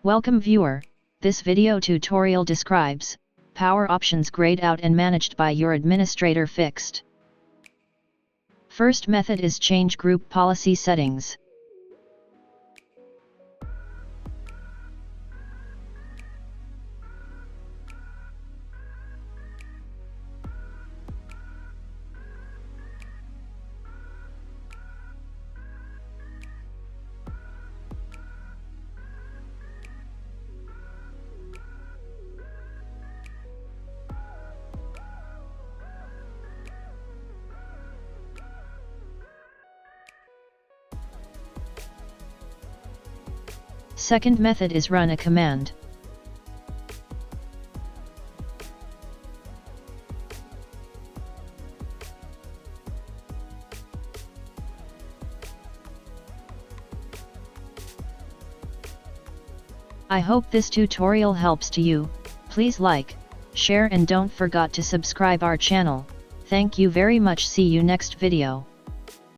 Welcome viewer, this video tutorial describes power options grayed out and managed by your administrator fixed. First method is change group policy settings. Second method is run a command. I hope this tutorial helps to you. Please like, share and don't forget to subscribe our channel. Thank you very much. See you next video.